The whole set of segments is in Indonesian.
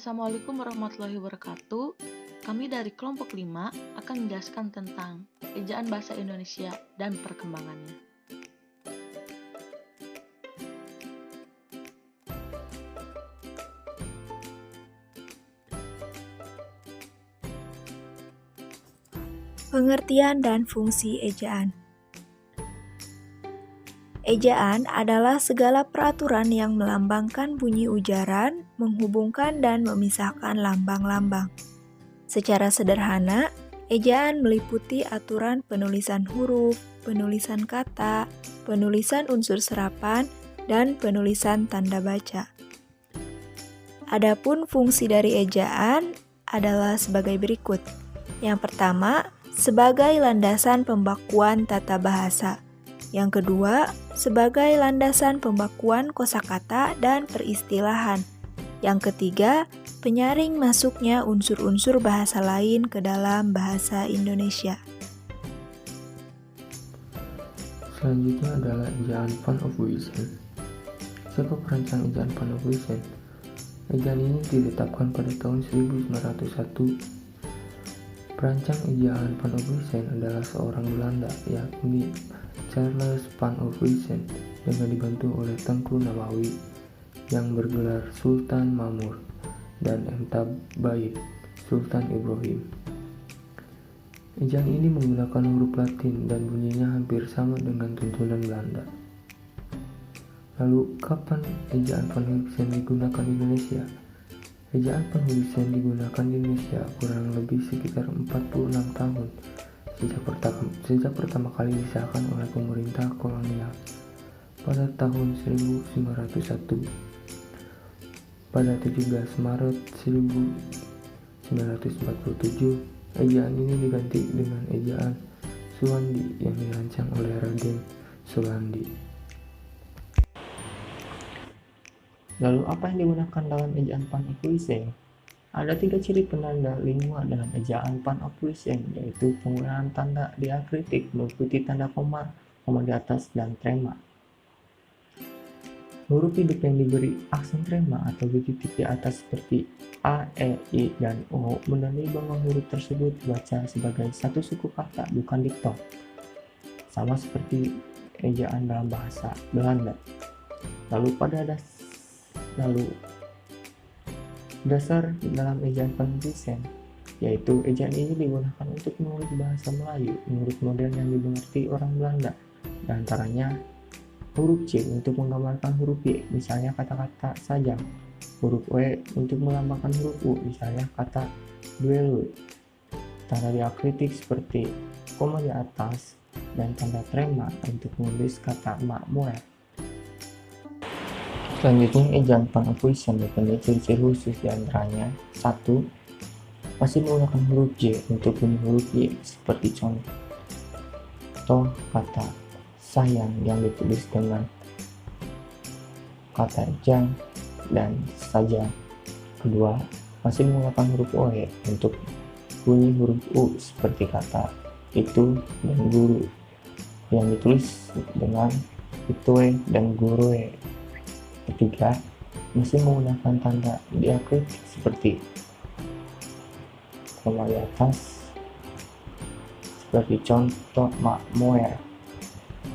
Assalamualaikum warahmatullahi wabarakatuh. Kami dari kelompok 5 akan menjelaskan tentang ejaan bahasa Indonesia dan perkembangannya. Pengertian dan fungsi ejaan. Ejaan adalah segala peraturan yang melambangkan bunyi ujaran, menghubungkan dan memisahkan lambang-lambang. Secara sederhana, ejaan meliputi aturan penulisan huruf, penulisan kata, penulisan unsur serapan, dan penulisan tanda baca. Adapun fungsi dari ejaan adalah sebagai berikut. Yang pertama, sebagai landasan pembakuan tata bahasa. Yang kedua, sebagai landasan pembakuan kosakata dan peristilahan. Yang ketiga, penyaring masuknya unsur-unsur bahasa lain ke dalam bahasa Indonesia. Selanjutnya adalah ejaan Van Ophuijsen. Siapa perancang ejaan Van Ophuijsen? Ejaan ini ditetapkan pada tahun 1901. Perancang ejaan Van Ophuijsen adalah seorang Belanda, yakni Charles Van Ophuijsen, dengan dibantu oleh Tengku Nawawi yang bergelar Sultan Mamur dan M. Tabaib Sultan Ibrahim. Ejaan ini menggunakan huruf Latin dan bunyinya hampir sama dengan tuntunan Belanda. Lalu, kapan ejaan Van Ophuijsen digunakan di Indonesia? Ejaan Van Ophuijsen digunakan di Indonesia kurang lebih sekitar 46 tahun sejak pertama kali disahkan oleh pemerintah kolonial pada tahun 1901. Pada 17 Maret 1947, ejaan ini diganti dengan ejaan Suwandi yang dirancang oleh Raden Suwandi. Lalu apa yang digunakan dalam ejaan Van Ophuijsen? Ada 3 ciri penanda lingua dalam ejaan Van Ophuijsen, yaitu penggunaan tanda diakritik meliputi tanda koma di atas, dan trema. Huruf hidup yang diberi aksen trema atau titik di atas seperti A, E, I, dan O menandai bahwa huruf tersebut dibaca sebagai satu suku kata, bukan dipton. Sama seperti ejaan dalam bahasa Belanda. Lalu dasar dalam ejaan Van Ophuijsen, yaitu ejaan ini digunakan untuk menulis bahasa Melayu menurut model yang dimengerti orang Belanda, di antaranya huruf C untuk menggambarkan huruf Y, misalnya kata-kata sajang, huruf W untuk melambangkan huruf U, misalnya kata duelu, tanda diakritik seperti koma di atas, dan tanda trema untuk menulis kata makmuer. Selanjutnya, ejaan Van Ophuijsen mempunyai ciri-ciri khusus, diantaranya 1. Masih menggunakan huruf J untuk bunyi huruf Y, seperti contoh kata sayang yang ditulis dengan kata jang dan saja. Kedua, masih menggunakan huruf OE untuk bunyi huruf U, seperti kata itu dan guru yang ditulis dengan itue dan gurue. Ketiga, masih menggunakan tanda diakritik seperti koma di atas, seperti contoh makmuer,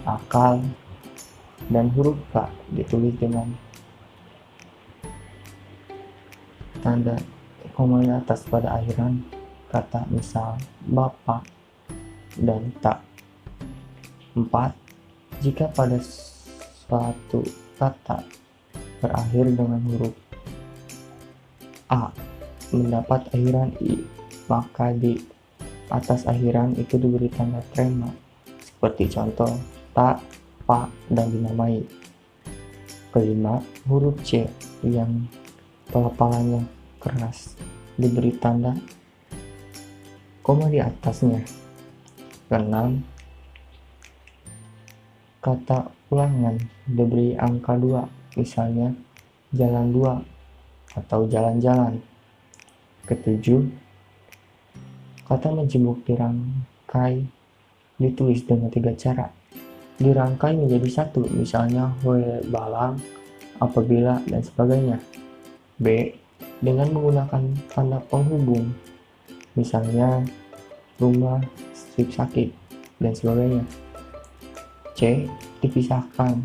akal, dan huruf K ditulis dengan tanda koma di atas pada akhiran kata, misal bapak dan tak. 4. Jika pada suatu kata berakhir dengan huruf A mendapat akhiran I, maka di atas akhiran itu diberi tanda trema, seperti contoh tak, pak, dan dinamai. Kelima, huruf C yang pelafalannya keras diberi tanda koma di atasnya. Keenam, kata ulangan diberi angka 2, misalnya jalan 2 atau jalan-jalan. Ketujuh, kata menjemuk dirangkai ditulis dengan 3 cara. Dirangkai menjadi 1, misalnya hoe balang, apabila, dan sebagainya. B. dengan menggunakan tanda penghubung, misalnya rumah, strip sakit, dan sebagainya. C. Dipisahkan,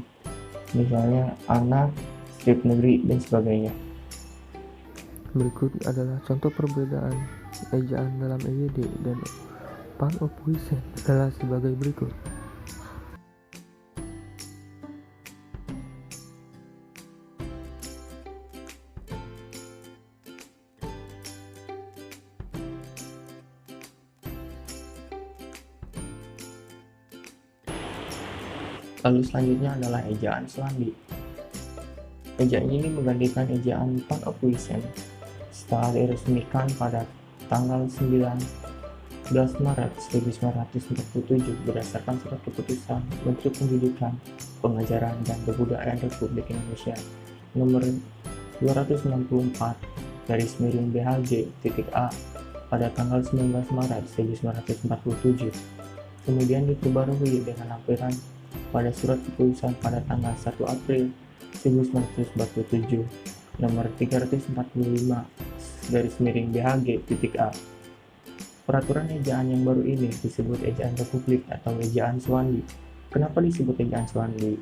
misalnya anak, strip negeri, dan sebagainya. Berikut adalah contoh perbedaan ejaan dalam EYD dan Pan-of-Wissem adalah sebagai berikut. Lalu selanjutnya adalah ejaan Swandi. Ejaan ini menggantikan ejaan Pan-of-Wissem setelah diresmikan pada tanggal 19 Maret 1947 berdasarkan surat keputusan Menteri Pendidikan, Pengajaran, dan Kebudayaan Republik Indonesia nomor 264 /BHG.A pada tanggal 19 Maret 1947. Kemudian diperbarui dengan lampiran pada surat keputusan pada tanggal 1 April 1947 nomor 345 /BHG.A. Peraturan ejaan yang baru ini disebut ejaan Republik atau ejaan Swandi. Kenapa disebut ejaan Swandi?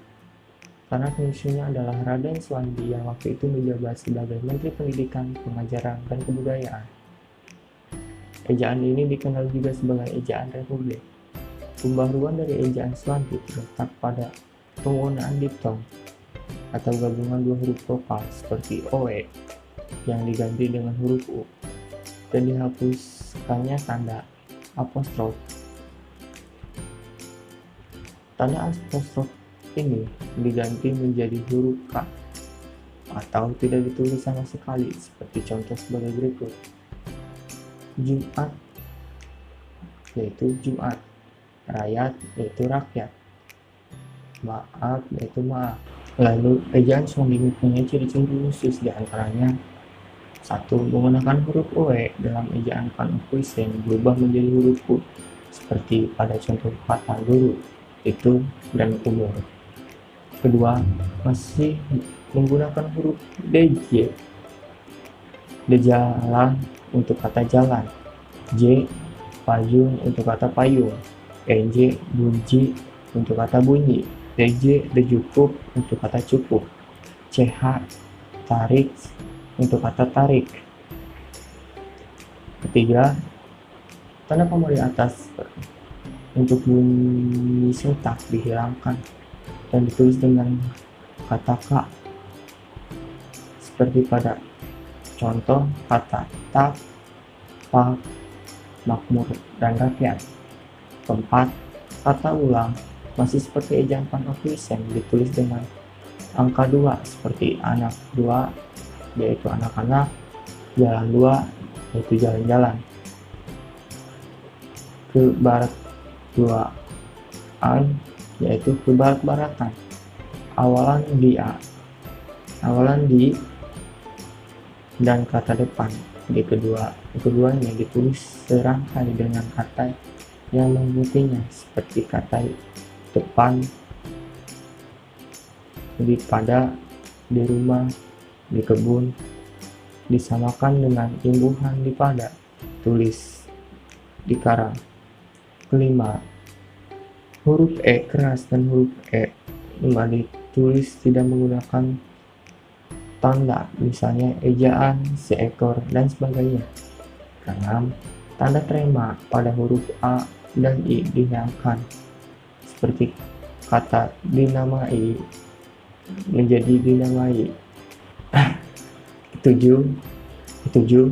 Karena penyusunnya adalah Raden Swandi yang waktu itu menjabat sebagai Menteri Pendidikan, Pengajaran, dan Kebudayaan. Ejaan ini dikenal juga sebagai ejaan Republik. Pembaharuan dari ejaan Swandi terletak pada penggunaan diftong atau gabungan dua huruf vokal seperti OE yang diganti dengan huruf U dan dihapuskannya tanda apostrof. Tanda apostrof ini diganti menjadi huruf K atau tidak ditulis sama sekali seperti contoh sebagai berikut. Jumat yaitu Jumat, rakyat yaitu rakyat, maaf yaitu maaf. Lalu ejaan Swandi mempunyai ciri-ciri khusus, diantaranya 1. Menggunakan huruf OE dalam ejaan Pan-of-Wissem berubah menjadi huruf U seperti pada contoh kata guru, itu, dan kubur. Kedua, masih menggunakan huruf DJ jalan untuk kata jalan, J payung untuk kata payung, EJ bunyi untuk kata bunyi, DJ cukup untuk kata cukup, CH tarik untuk kata tarik. Ketiga, tanda pemberi atas untuk bunyi setak dihilangkan dan ditulis dengan kata K seperti pada contoh kata tak, pak, makmur, dan rakyat. Keempat, kata ulang masih seperti ejaan Pan-of-Wissem ditulis dengan angka 2 seperti anak 2 yaitu anak-anak, jalan 2 yaitu jalan-jalan. Ke barat 2an yaitu ke barat-baratan. Awalan di dan kata depan di keduanya ditulis serangkai dengan kata yang mengikutinya seperti kata depan, di pada, di rumah, di kebun, disamakan dengan imbuhan di pada, tulis di karang. Kelima, huruf E keras dan huruf E lemah ditulis tidak menggunakan tanda, misalnya ejaan, seekor, dan sebagainya. Keenam, tanda trema pada huruf A dan I dihilangkan seperti kata dinamai menjadi dinamai. Ketujuh,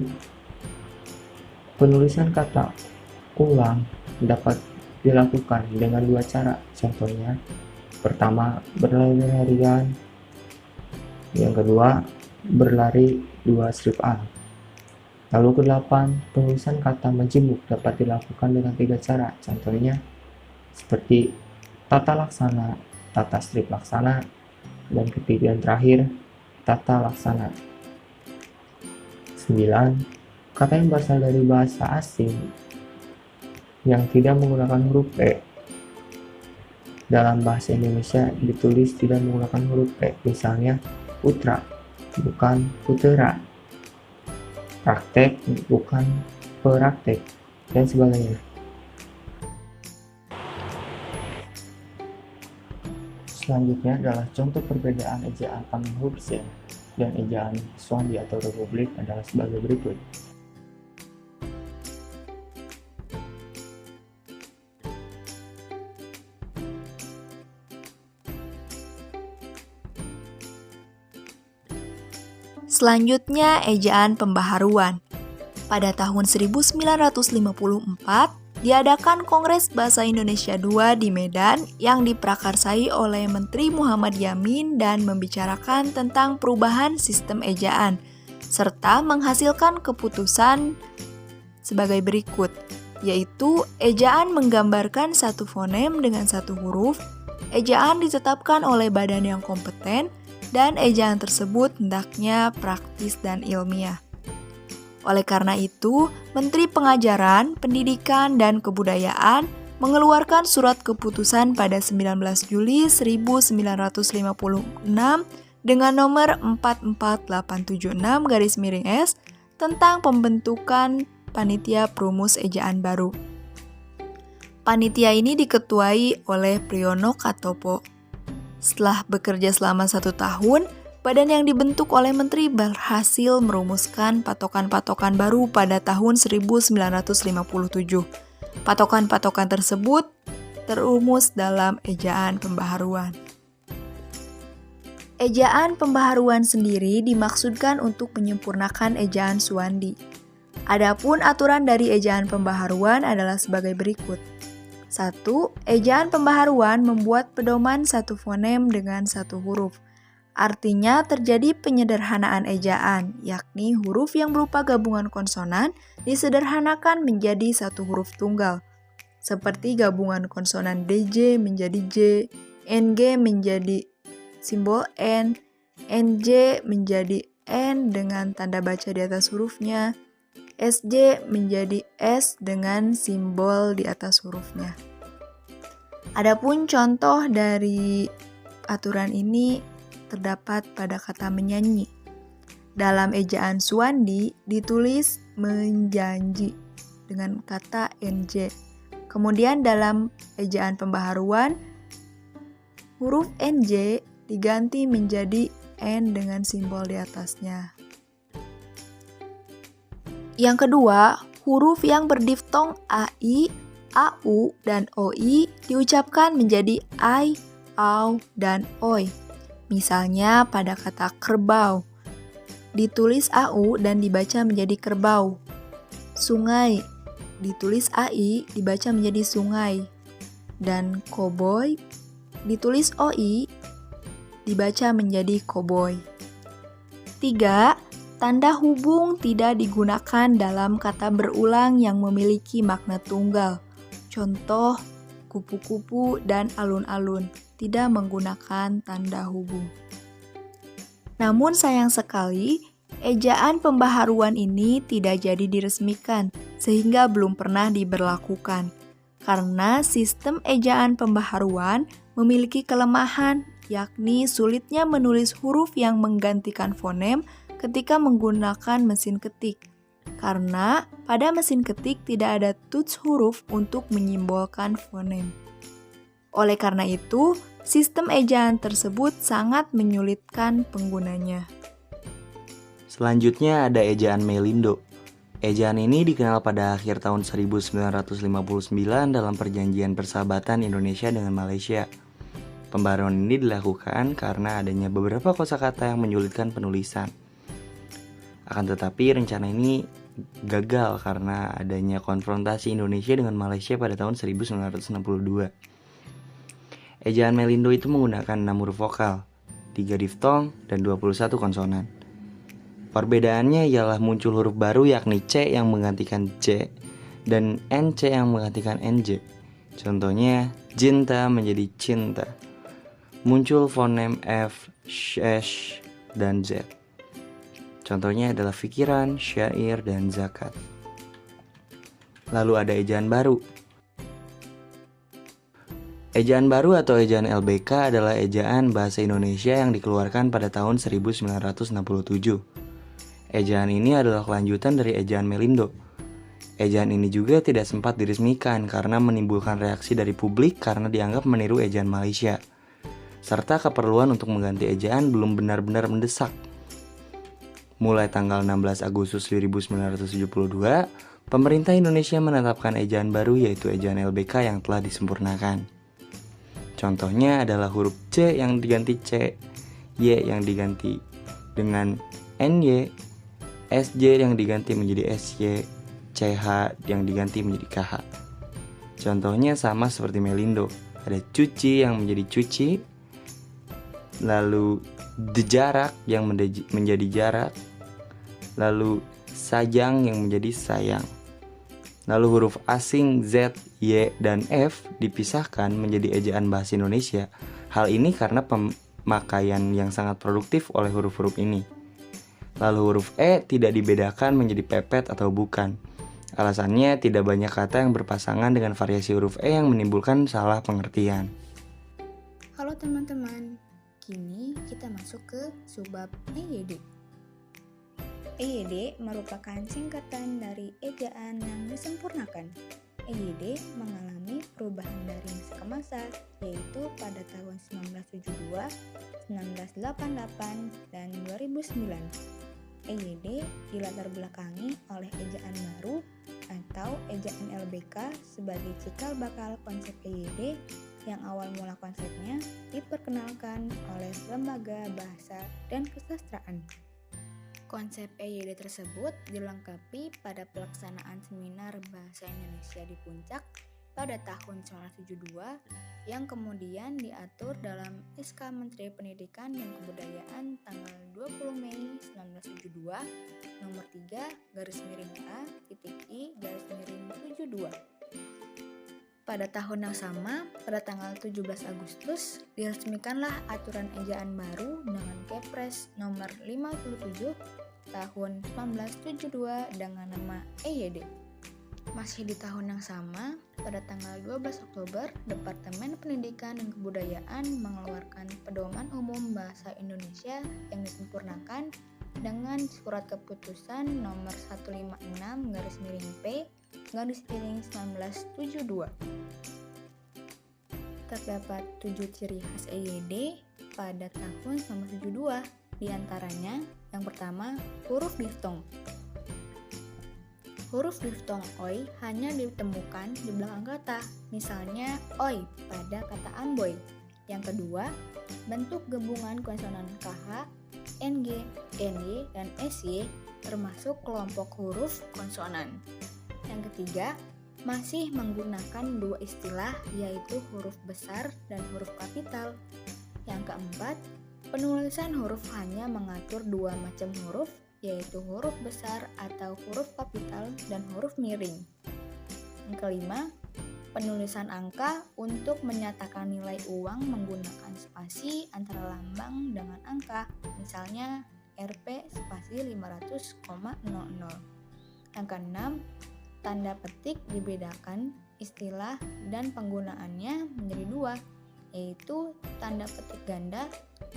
penulisan kata ulang dapat dilakukan dengan dua cara. Contohnya, pertama berlari-larian, yang kedua berlari 2 strip A. Lalu kedelapan, penulisan kata majemuk dapat dilakukan dengan 3 cara. Contohnya seperti tata laksana, tata strip laksana, dan ketiga yang terakhir tata laksana. 9. Kata yang berasal dari bahasa asing yang tidak menggunakan huruf E dalam bahasa Indonesia ditulis tidak menggunakan huruf E, misalnya putra bukan putera. praktek bukan praktek, dan sebagainya. Selanjutnya adalah contoh perbedaan ejaan Panhursen dan ejaan Swandi atau Republik adalah sebagai berikut. Selanjutnya, ejaan pembaharuan. Pada tahun 1954, diadakan Kongres Bahasa Indonesia II di Medan yang diprakarsai oleh Menteri Muhammad Yamin dan membicarakan tentang perubahan sistem ejaan, serta menghasilkan keputusan sebagai berikut, yaitu ejaan menggambarkan satu fonem dengan satu huruf, ejaan ditetapkan oleh badan yang kompeten, dan ejaan tersebut hendaknya praktis dan ilmiah. Oleh karena itu, Menteri Pengajaran, Pendidikan, dan Kebudayaan mengeluarkan surat keputusan pada 19 Juli 1956 dengan nomor 44876/S tentang pembentukan Panitia Perumus Ejaan Baru. Panitia ini diketuai oleh Priyono Katopo. Setelah bekerja selama 1 tahun, badan yang dibentuk oleh menteri berhasil merumuskan patokan-patokan baru pada tahun 1957. Patokan-patokan tersebut terumus dalam ejaan pembaharuan. Ejaan pembaharuan sendiri dimaksudkan untuk menyempurnakan ejaan Swandi. Adapun aturan dari ejaan pembaharuan adalah sebagai berikut. 1. Ejaan pembaharuan membuat pedoman satu fonem dengan satu huruf. Artinya terjadi penyederhanaan ejaan, yakni huruf yang berupa gabungan konsonan disederhanakan menjadi satu huruf tunggal. Seperti gabungan konsonan DJ menjadi J, NG menjadi simbol N, NJ menjadi N dengan tanda baca di atas hurufnya, SJ menjadi S dengan simbol di atas hurufnya. Adapun contoh dari aturan ini terdapat pada kata menyanyi. Dalam ejaan Swandi ditulis menjanji dengan kata NJ. Kemudian dalam ejaan pembaharuan, huruf NJ diganti menjadi N dengan simbol di atasnya. Yang kedua, huruf yang berdiftong AI, AU, dan OI diucapkan menjadi ai, au, dan oi. Misalnya pada kata kerbau, ditulis AU dan dibaca menjadi kerbau. Sungai, ditulis AI, dibaca menjadi sungai. Dan koboi, ditulis OI, dibaca menjadi koboi. 3. Tanda hubung tidak digunakan dalam kata berulang yang memiliki makna tunggal. Contoh, kupu-kupu dan alun-alun tidak menggunakan tanda hubung. Namun sayang sekali, ejaan pembaharuan ini tidak jadi diresmikan sehingga belum pernah diberlakukan. Karena sistem ejaan pembaharuan memiliki kelemahan, yakni sulitnya menulis huruf yang menggantikan fonem ketika menggunakan mesin ketik, karena pada mesin ketik tidak ada tuts huruf untuk menyimbolkan fonem. Oleh karena itu, sistem ejaan tersebut sangat menyulitkan penggunanya. Selanjutnya ada ejaan Melindo. Ejaan ini dikenal pada akhir tahun 1959 dalam perjanjian persahabatan Indonesia dengan Malaysia. Pembaharuan ini dilakukan karena adanya beberapa kosakata yang menyulitkan penulisan. Akan tetapi rencana ini gagal karena adanya konfrontasi Indonesia dengan Malaysia pada tahun 1962. Ejaan Melindo itu menggunakan 6 huruf vokal, 3 diftong, dan 21 konsonan. Perbedaannya ialah muncul huruf baru yakni C yang menggantikan J dan NC yang menggantikan NJ. Contohnya, cinta menjadi cinta. Muncul fonem F, Sh, dan Z. Contohnya adalah fikiran, syair, dan zakat. Lalu ada ejaan baru. Ejaan baru atau ejaan LBK adalah ejaan bahasa Indonesia yang dikeluarkan pada tahun 1967. Ejaan ini adalah kelanjutan dari ejaan Melindo. Ejaan ini juga tidak sempat diresmikan karena menimbulkan reaksi dari publik karena dianggap meniru ejaan Malaysia, serta keperluan untuk mengganti ejaan belum benar-benar mendesak. Mulai tanggal 16 Agustus 1972, pemerintah Indonesia menetapkan ejaan baru yaitu ejaan LBK yang telah disempurnakan. Contohnya adalah huruf C yang diganti C, Y yang diganti dengan NY, SJ yang diganti menjadi SY, CH yang diganti menjadi KH. Contohnya sama seperti Melindo, ada cuci yang menjadi cuci, lalu jarak yang menjadi jarak, lalu sajang yang menjadi sayang. Lalu huruf asing Z, Y, dan F dipisahkan menjadi ejaan bahasa Indonesia. Hal ini karena pemakaian yang sangat produktif oleh huruf-huruf ini. Lalu huruf E tidak dibedakan menjadi pepet atau bukan. Alasannya tidak banyak kata yang berpasangan dengan variasi huruf E yang menimbulkan salah pengertian. Halo teman-teman, kini kita masuk ke subbab EYD. EYD merupakan singkatan dari ejaan yang disempurnakan. EYD mengalami perubahan dari masa ke masa, yaitu pada tahun 1972, 1988, dan 2009. EYD dilatar belakangi oleh ejaan baru atau ejaan LBK sebagai cikal bakal konsep EYD yang awal mula konsepnya diperkenalkan oleh Lembaga Bahasa dan Kesastraan. Konsep EYD tersebut dilengkapi pada pelaksanaan seminar Bahasa Indonesia di Puncak pada tahun 1972 yang kemudian diatur dalam SK Menteri Pendidikan dan Kebudayaan tanggal 20 Mei 1972 nomor 3/A-I-72. Pada tahun yang sama, pada tanggal 17 Agustus, diresmikanlah aturan ejaan baru dengan Kepres nomor 57 tahun 1972 dengan nama EYD. Masih di tahun yang sama, pada tanggal 12 Oktober, Departemen Pendidikan dan Kebudayaan mengeluarkan Pedoman Umum Bahasa Indonesia yang disempurnakan dengan surat keputusan nomor 156-P/1972. Terdapat 7 ciri khas EYD pada tahun 1972, diantaranya yang pertama, huruf diftong. Huruf diftong oi hanya ditemukan di belakang kata, misalnya oi pada kata amboy. Yang kedua, bentuk gabungan konsonan KH, NG, NY, dan SY termasuk kelompok huruf konsonan. Yang ketiga, masih menggunakan dua istilah yaitu huruf besar dan huruf kapital. Yang keempat, penulisan huruf hanya mengatur dua macam huruf yaitu huruf besar atau huruf kapital dan huruf miring. Yang kelima, penulisan angka untuk menyatakan nilai uang menggunakan spasi antara lambang dengan angka, misalnya Rp spasi 500,00. Yang keenam, tanda petik dibedakan istilah dan penggunaannya menjadi dua, yaitu tanda petik ganda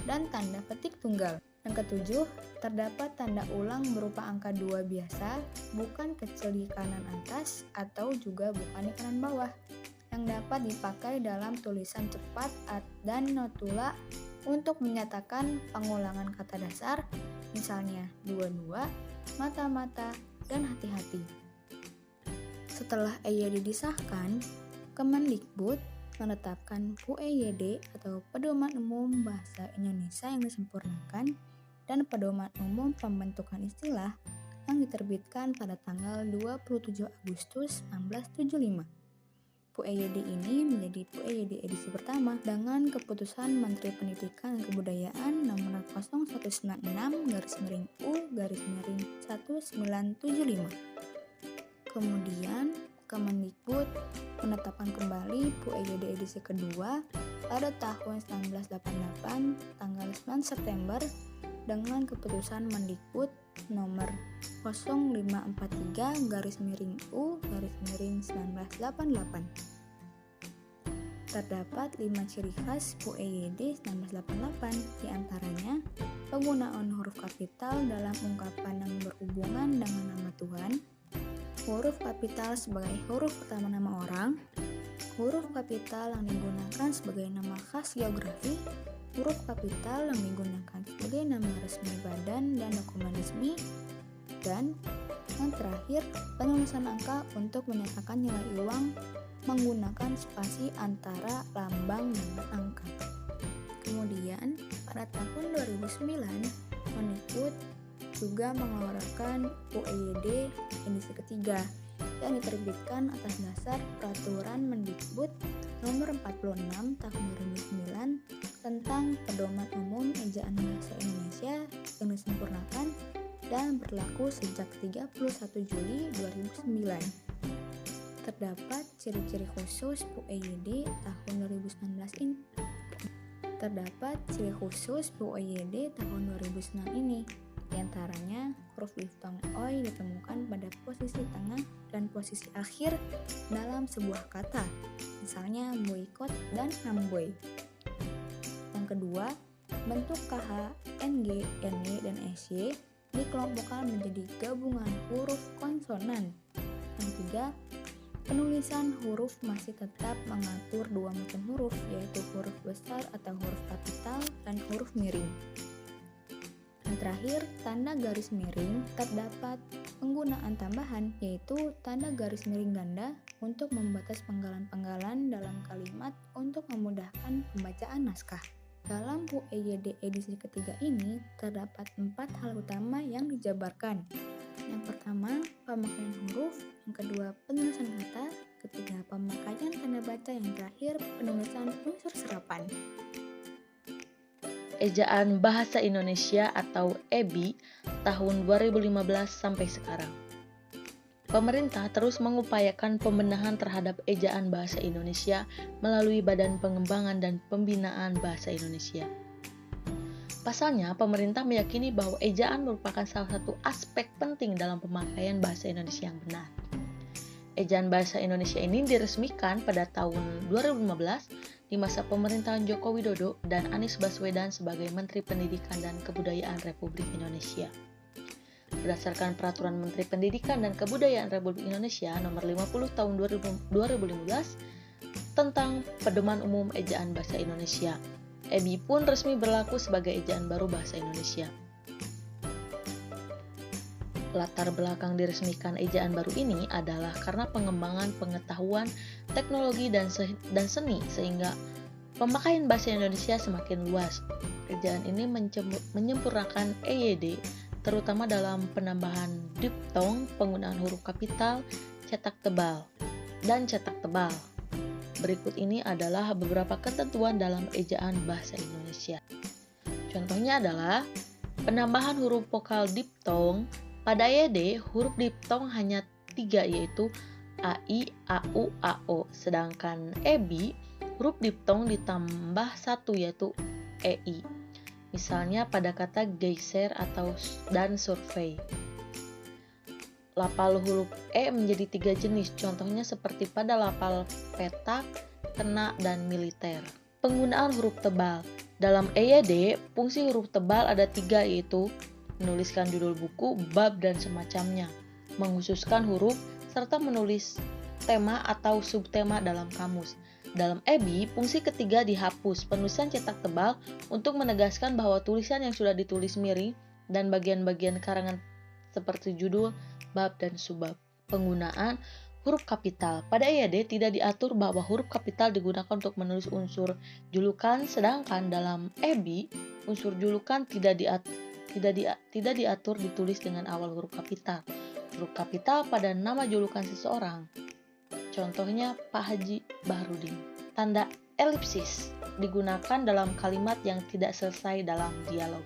dan tanda petik tunggal. Yang ketujuh, terdapat tanda ulang berupa angka 2 biasa, bukan kecil di kanan atas atau juga bukan di kanan bawah, yang dapat dipakai dalam tulisan cepat dan notula untuk menyatakan pengulangan kata dasar, misalnya dua-dua, mata-mata, dan hati-hati. Setelah EYD disahkan, Kemendikbud menetapkan PUEYD atau Pedoman Umum Bahasa Indonesia yang disempurnakan dan Pedoman Umum Pembentukan Istilah yang diterbitkan pada tanggal 27 Agustus 1975. PUEYD ini menjadi PUEYD edisi pertama dengan keputusan Menteri Pendidikan dan Kebudayaan nomor 0196-U-1975. Kemudian Kemendikbud menetapkan kembali PUEYD edisi kedua pada tahun 1988 tanggal 9 September dengan keputusan Mendikbud nomor 0543-U-1988. Terdapat 5 ciri khas PUED 1988, diantaranya penggunaan huruf kapital dalam ungkapan yang berhubungan dengan nama Tuhan, huruf kapital sebagai huruf pertama nama orang, huruf kapital yang digunakan sebagai nama khas geografi, huruf kapital yang digunakan sebagai nama resmi badan dan dokumen resmi, dan yang terakhir, penulisan angka untuk menyatakan nilai uang menggunakan spasi antara lambang dengan angka. Kemudian, pada tahun 2009, Mendikbud juga mengeluarkan PUED edisi ketiga yang diterbitkan atas dasar Peraturan Mendikbud Nomor 46 Tahun 2009 tentang Pedoman Umum Ejaan Bahasa Indonesia yang disempurnakan dan berlaku sejak 31 Juli 2009. Terdapat ciri-ciri khusus PUED tahun 2019 ini. Terdapat ciri khusus PUED tahun 2009 ini. Di antaranya, huruf diftong oi ditemukan pada posisi tengah dan posisi akhir dalam sebuah kata, misalnya boykot dan hamboy. Yang kedua, bentuk KH, NG, NY, dan SY dikelompokkan menjadi gabungan huruf konsonan. Yang ketiga, penulisan huruf masih tetap mengatur dua macam huruf, yaitu huruf besar atau huruf kapital dan huruf miring. Yang terakhir, tanda garis miring terdapat penggunaan tambahan, yaitu tanda garis miring ganda untuk membatas penggalan-penggalan dalam kalimat untuk memudahkan pembacaan naskah. Dalam PUED edisi ketiga ini, terdapat 4 hal utama yang dijabarkan. Yang pertama, pemakaian huruf. Yang kedua, penulisan kata. Ketiga, pemakaian tanda baca. Yang terakhir, penulisan unsur serapan. Ejaan Bahasa Indonesia atau EBI tahun 2015 sampai sekarang. Pemerintah terus mengupayakan pembenahan terhadap ejaan bahasa Indonesia melalui Badan Pengembangan dan Pembinaan Bahasa Indonesia. Pasalnya, pemerintah meyakini bahwa ejaan merupakan salah satu aspek penting dalam pemakaian bahasa Indonesia yang benar. Ejaan bahasa Indonesia ini diresmikan pada tahun 2015 di masa pemerintahan Joko Widodo dan Anies Baswedan sebagai Menteri Pendidikan dan Kebudayaan Republik Indonesia. Berdasarkan Peraturan Menteri Pendidikan dan Kebudayaan Republik Indonesia Nomor 50 Tahun 2015 tentang Pedoman Umum Ejaan Bahasa Indonesia, EBI pun resmi berlaku sebagai ejaan baru bahasa Indonesia. Latar belakang diresmikan ejaan baru ini adalah karena pengembangan pengetahuan, teknologi, dan seni sehingga pemakaian bahasa Indonesia semakin luas. Ejaan ini menyempurnakan EYD terutama dalam penambahan diftong, penggunaan huruf kapital, cetak tebal, dan cetak tebal. Berikut ini adalah beberapa ketentuan dalam ejaan bahasa Indonesia. Contohnya adalah penambahan huruf vokal diftong. Pada EYD, huruf diftong hanya 3, yaitu AI, AU, AO. Sedangkan EBI, huruf diftong ditambah 1, yaitu EI. Misalnya pada kata geser dan survei. Lapal huruf E menjadi 3 jenis, contohnya seperti pada lapal petak, kena, dan militer. Penggunaan huruf tebal. Dalam EYD, fungsi huruf tebal ada 3, yaitu menuliskan judul buku, bab, dan semacamnya, menghususkan huruf, serta menulis tema atau subtema dalam kamus. Dalam EBI, fungsi ketiga dihapus, penulisan cetak tebal untuk menegaskan bahwa tulisan yang sudah ditulis miring dan bagian-bagian karangan seperti judul, bab, dan subbab. Penggunaan huruf kapital. Pada EYD tidak diatur bahwa huruf kapital digunakan untuk menulis unsur julukan, sedangkan dalam EBI, unsur julukan tidak diatur ditulis dengan awal huruf kapital. Huruf kapital pada nama julukan seseorang. Contohnya Pak Haji Bahrudin. Tanda elipsis digunakan dalam kalimat yang tidak selesai dalam dialog.